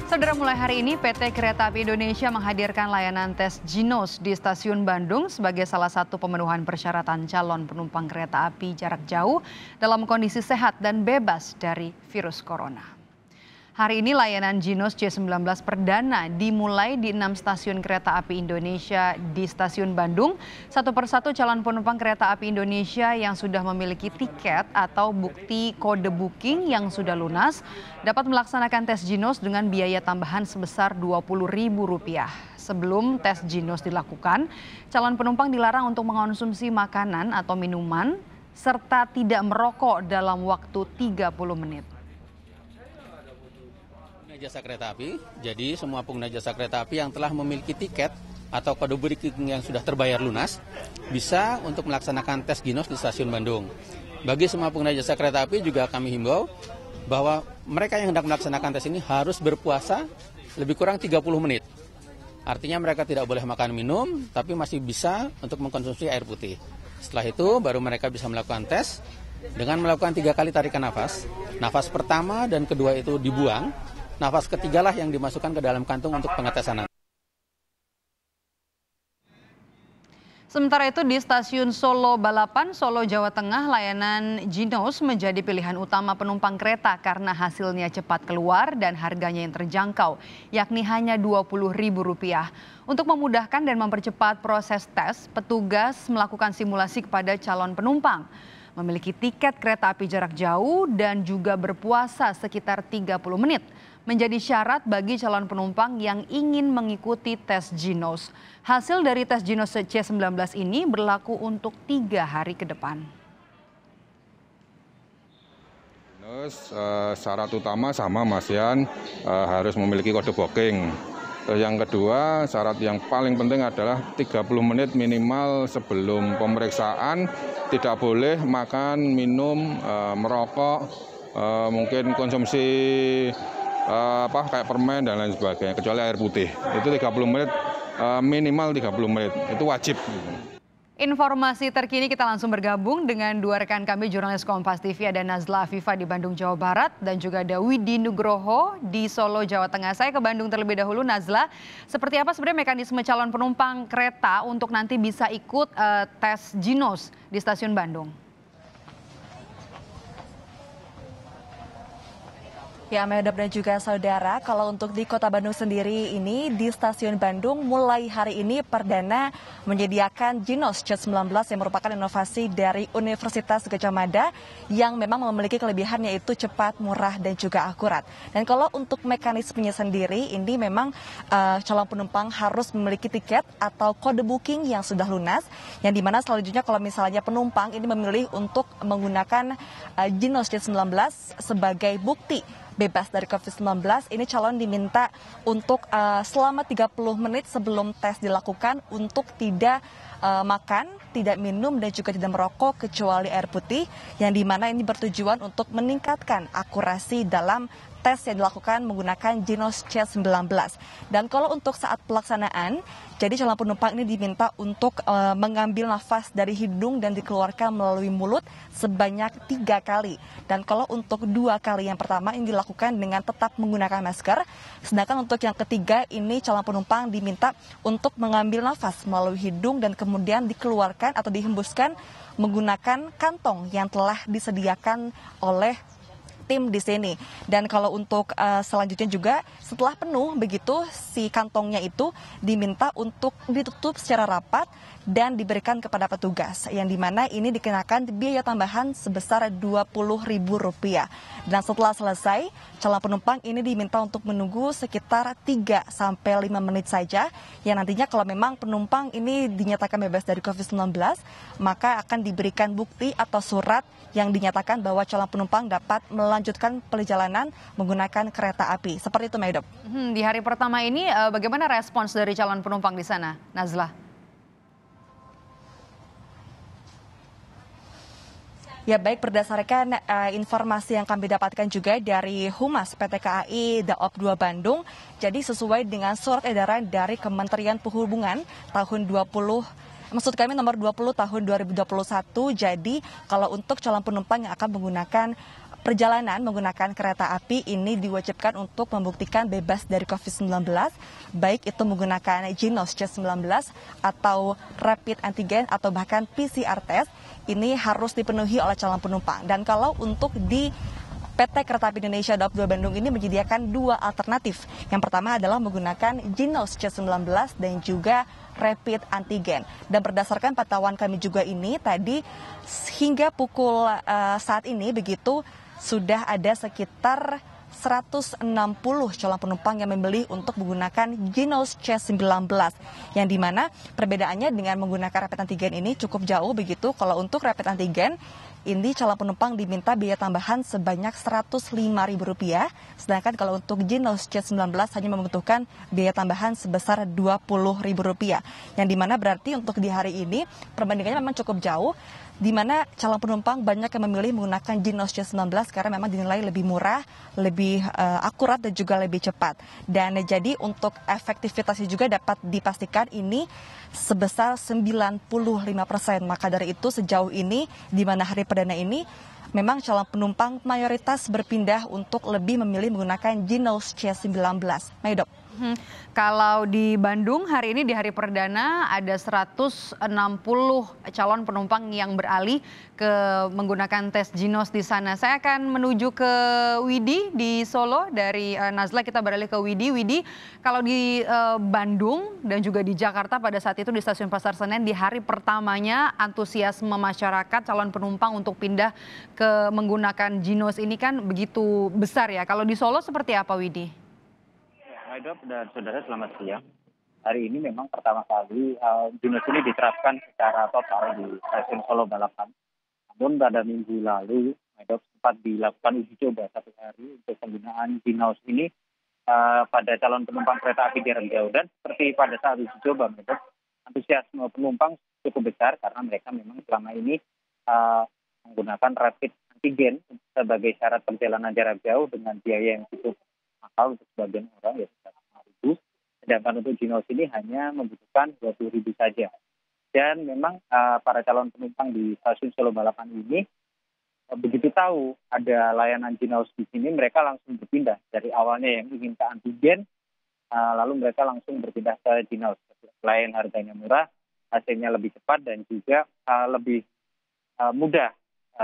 Saudara, mulai hari ini PT Kereta Api Indonesia menghadirkan layanan tes Ginos di Stasiun Bandung sebagai salah satu pemenuhan persyaratan calon penumpang kereta api jarak jauh dalam kondisi sehat dan bebas dari virus corona. Hari ini layanan Ginos C19 perdana dimulai di 6 stasiun kereta api Indonesia di Stasiun Bandung. Satu persatu calon penumpang kereta api Indonesia yang sudah memiliki tiket atau bukti kode booking yang sudah lunas dapat melaksanakan tes Ginos dengan biaya tambahan sebesar Rp20.000. Sebelum tes Ginos dilakukan, calon penumpang dilarang untuk mengonsumsi makanan atau minuman serta tidak merokok dalam waktu 30 menit. Jasa kereta api, jadi semua pengguna jasa kereta api yang telah memiliki tiket atau kode booking yang sudah terbayar lunas bisa untuk melaksanakan tes Ginos di Stasiun Bandung. Bagi semua pengguna jasa kereta api juga kami himbau bahwa mereka yang hendak melaksanakan tes ini harus berpuasa lebih kurang 30 menit. Artinya mereka tidak boleh makan minum, tapi masih bisa untuk mengkonsumsi air putih. Setelah itu baru mereka bisa melakukan tes dengan melakukan 3 kali tarikan nafas. Nafas pertama dan kedua itu dibuang. Nafas ketigalah yang dimasukkan ke dalam kantung untuk pengetesan. Sementara itu di Stasiun Solo Balapan, Solo, Jawa Tengah, layanan Ginos menjadi pilihan utama penumpang kereta karena hasilnya cepat keluar dan harganya yang terjangkau, yakni hanya Rp20.000. Untuk memudahkan dan mempercepat proses tes, petugas melakukan simulasi kepada calon penumpang. Memiliki tiket kereta api jarak jauh dan juga berpuasa sekitar 30 menit. Menjadi syarat bagi calon penumpang yang ingin mengikuti tes Ginos. Hasil dari tes Ginos C19 ini berlaku untuk 3 hari ke depan. Syarat utama sama Mas Yan, harus memiliki kode booking. Yang kedua, syarat yang paling penting adalah 30 menit minimal sebelum pemeriksaan. Tidak boleh makan, minum, merokok, mungkin konsumsi kayak permen dan lain sebagainya, kecuali air putih. Itu 30 menit, minimal 30 menit, itu wajib. Informasi terkini kita langsung bergabung dengan dua rekan kami jurnalis Kompas TV, ada Nazla Afifa di Bandung, Jawa Barat, dan juga ada Widi Nugroho di Solo, Jawa Tengah. Saya ke Bandung terlebih dahulu. Nazla, seperti apa sebenarnya mekanisme calon penumpang kereta untuk nanti bisa ikut tes Ginos di Stasiun Bandung? Ya, Medop dan juga saudara, kalau untuk di Kota Bandung sendiri ini di Stasiun Bandung mulai hari ini perdana menyediakan Ginos C19 yang merupakan inovasi dari Universitas Gadjah Mada yang memang memiliki kelebihan yaitu cepat, murah dan juga akurat. Dan kalau untuk mekanismenya sendiri ini memang calon penumpang harus memiliki tiket atau kode booking yang sudah lunas, yang dimana selanjutnya kalau misalnya penumpang ini memilih untuk menggunakan Ginos C19 sebagai bukti bebas dari COVID-19, ini calon diminta untuk selama 30 menit sebelum tes dilakukan untuk tidak makan, tidak minum dan juga tidak merokok kecuali air putih, yang dimana ini bertujuan untuk meningkatkan akurasi dalam tes yang dilakukan menggunakan Ginos C19. Dan kalau untuk saat pelaksanaan, jadi calon penumpang ini diminta untuk mengambil nafas dari hidung dan dikeluarkan melalui mulut sebanyak 3 kali. Dan kalau untuk 2 kali yang pertama ini dilakukan dengan tetap menggunakan masker. Sedangkan untuk yang ketiga ini calon penumpang diminta untuk mengambil nafas melalui hidung dan kemudian dikeluarkan atau dihembuskan menggunakan kantong yang telah disediakan oleh tim di sini. Dan kalau untuk selanjutnya juga setelah penuh begitu si kantongnya itu diminta untuk ditutup secara rapat dan diberikan kepada petugas, yang dimana ini dikenakan biaya tambahan sebesar Rp20.000. Dan setelah selesai, calon penumpang ini diminta untuk menunggu sekitar 3-5 menit saja, yang nantinya kalau memang penumpang ini dinyatakan bebas dari COVID-19, maka akan diberikan bukti atau surat yang dinyatakan bahwa calon penumpang dapat melanjutkan perjalanan menggunakan kereta api. Seperti itu, Medop. Di hari pertama ini bagaimana respons dari calon penumpang di sana, Nazla? Ya baik, berdasarkan informasi yang kami dapatkan juga dari Humas PT KAI Daop 2 Bandung, jadi sesuai dengan surat edaran dari Kementerian Perhubungan tahun 20 maksud kami nomor 20 tahun 2021. Jadi kalau untuk calon penumpang yang akan menggunakan perjalanan menggunakan kereta api ini diwajibkan untuk membuktikan bebas dari COVID-19, baik itu menggunakan Jinos C19 atau rapid antigen atau bahkan PCR test, ini harus dipenuhi oleh calon penumpang. Dan kalau untuk di PT Kereta Api Indonesia Daup 2 Bandung ini menyediakan dua alternatif. Yang pertama adalah menggunakan Jinos C19 dan juga rapid antigen. Dan berdasarkan pantauan kami juga ini tadi hingga pukul saat ini begitu sudah ada sekitar 160 calon penumpang yang membeli untuk menggunakan Jinos C19, yang dimana perbedaannya dengan menggunakan rapid antigen ini cukup jauh begitu. Kalau untuk rapid antigen ini calon penumpang diminta biaya tambahan sebanyak Rp105.000, sedangkan kalau untuk Jinos C19 hanya membutuhkan biaya tambahan sebesar Rp20.000, yang dimana berarti untuk di hari ini perbandingannya memang cukup jauh, di mana calon penumpang banyak yang memilih menggunakan Jinos C19 karena memang dinilai lebih murah, lebih akurat dan juga lebih cepat. Dan jadi untuk efektivitasnya juga dapat dipastikan ini sebesar 95%. Maka dari itu sejauh ini di mana hari perdana ini memang calon penumpang mayoritas berpindah untuk lebih memilih menggunakan Jinos C19. Maidop. Kalau di Bandung hari ini di hari perdana ada 160 calon penumpang yang beralih ke menggunakan tes Jinos di sana. Saya akan menuju ke Widi di Solo. Dari Nazla kita beralih ke Widi. Widi, kalau di Bandung dan juga di Jakarta pada saat itu di Stasiun Pasar Senen di hari pertamanya antusiasme masyarakat calon penumpang untuk pindah ke menggunakan Jinos ini kan begitu besar ya. Kalau di Solo seperti apa, Widi? Maidop dan saudara, selamat siang. Hari ini memang pertama kali Jinos ini diterapkan secara total di stasiun Solo Balapan. Namun pada minggu lalu, Maidop sempat dilakukan uji coba 1 hari untuk penggunaan Jinos ini pada calon penumpang kereta api jarak jauh. Dan seperti pada saat uji coba, Maidop, antusiasme penumpang cukup besar karena mereka memang selama ini menggunakan rapid antigen sebagai syarat perjalanan jarak jauh dengan biaya yang cukup mahal untuk sebagian orang, yaitu Rp5.000. Sedangkan untuk Jinos ini hanya membutuhkan Rp20.000 saja. Dan memang para calon penumpang di stasiun Solo Balapan ini begitu tahu ada layanan Jinos di sini, mereka langsung berpindah. Dari awalnya yang ingin ke antigen, lalu mereka langsung berpindah ke Jinos. Selain harganya murah, hasilnya lebih cepat dan juga lebih mudah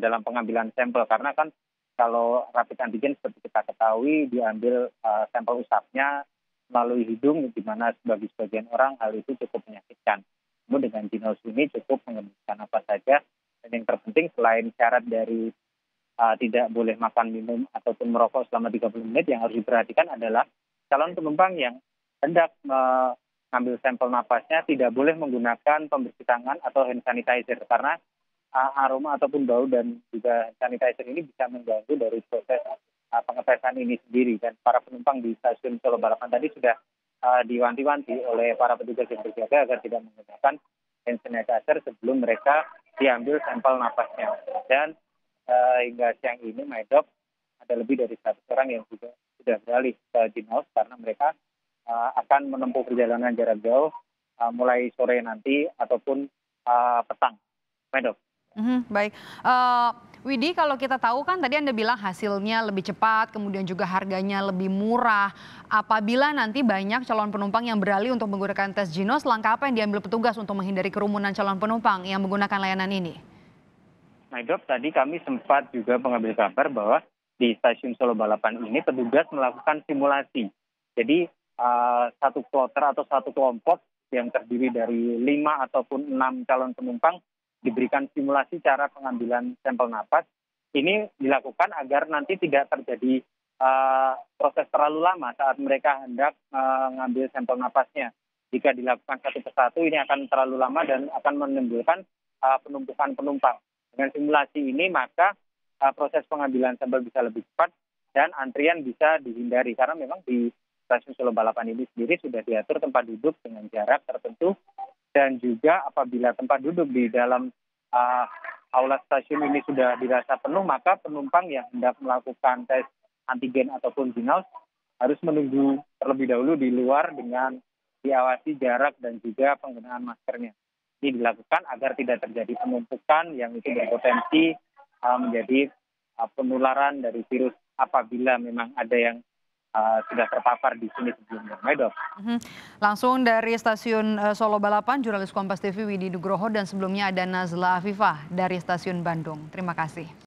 dalam pengambilan sampel. Karena kan kalau rapid antigen seperti kita ketahui diambil sampel usapnya melalui hidung, di mana bagi sebagian orang hal itu cukup menyakitkan. Namun dengan Jinos ini cukup mengembuskan apa saja. Dan yang terpenting selain syarat dari tidak boleh makan, minum ataupun merokok selama 30 menit, yang harus diperhatikan adalah calon penumpang yang hendak mengambil sampel napasnya tidak boleh menggunakan pembersih tangan atau hand sanitizer, karena aroma ataupun bau dan juga sanitizer ini bisa mengganggu dari proses pengetesan ini sendiri. Dan para penumpang di stasiun Solo Balapan tadi sudah diwanti-wanti oleh para petugas yang berjaga agar tidak menggunakan hand sanitizer sebelum mereka diambil sampel napasnya. Dan hingga siang ini, Maidop, ada lebih dari 100 orang yang juga sudah beralih ke Jinos karena mereka akan menempuh perjalanan jarak jauh mulai sore nanti ataupun petang. Maidop. Baik, Widi, kalau kita tahu kan tadi Anda bilang hasilnya lebih cepat, kemudian juga harganya lebih murah. Apabila nanti banyak calon penumpang yang beralih untuk menggunakan tes Jinos, langkah apa yang diambil petugas untuk menghindari kerumunan calon penumpang yang menggunakan layanan ini? Maidop, tadi kami sempat juga mengambil kabar bahwa di stasiun Solo Balapan ini petugas melakukan simulasi. Jadi satu kloter atau satu kelompok yang terdiri dari 5 ataupun 6 calon penumpang diberikan simulasi cara pengambilan sampel napas. Ini dilakukan agar nanti tidak terjadi proses terlalu lama saat mereka hendak mengambil sampel napasnya. Jika dilakukan satu persatu ini akan terlalu lama dan akan menimbulkan penumpukan penumpang. Dengan simulasi ini maka proses pengambilan sampel bisa lebih cepat dan antrian bisa dihindari. Karena memang di stasiun Solo Balapan ini sendiri sudah diatur tempat duduk dengan jarak tertentu. Dan juga apabila tempat duduk di dalam aula stasiun ini sudah dirasa penuh, maka penumpang yang hendak melakukan tes antigen ataupun Jinos harus menunggu terlebih dahulu di luar dengan diawasi jarak dan juga penggunaan maskernya. Ini dilakukan agar tidak terjadi penumpukan yang itu berpotensi menjadi penularan dari virus apabila memang ada yang sudah terpapar di sini sebelumnya. Maidop. Langsung dari stasiun Solo Balapan, jurnalis Kompas TV Widi Nugroho, dan sebelumnya ada Nazla Afifah dari stasiun Bandung. Terima kasih.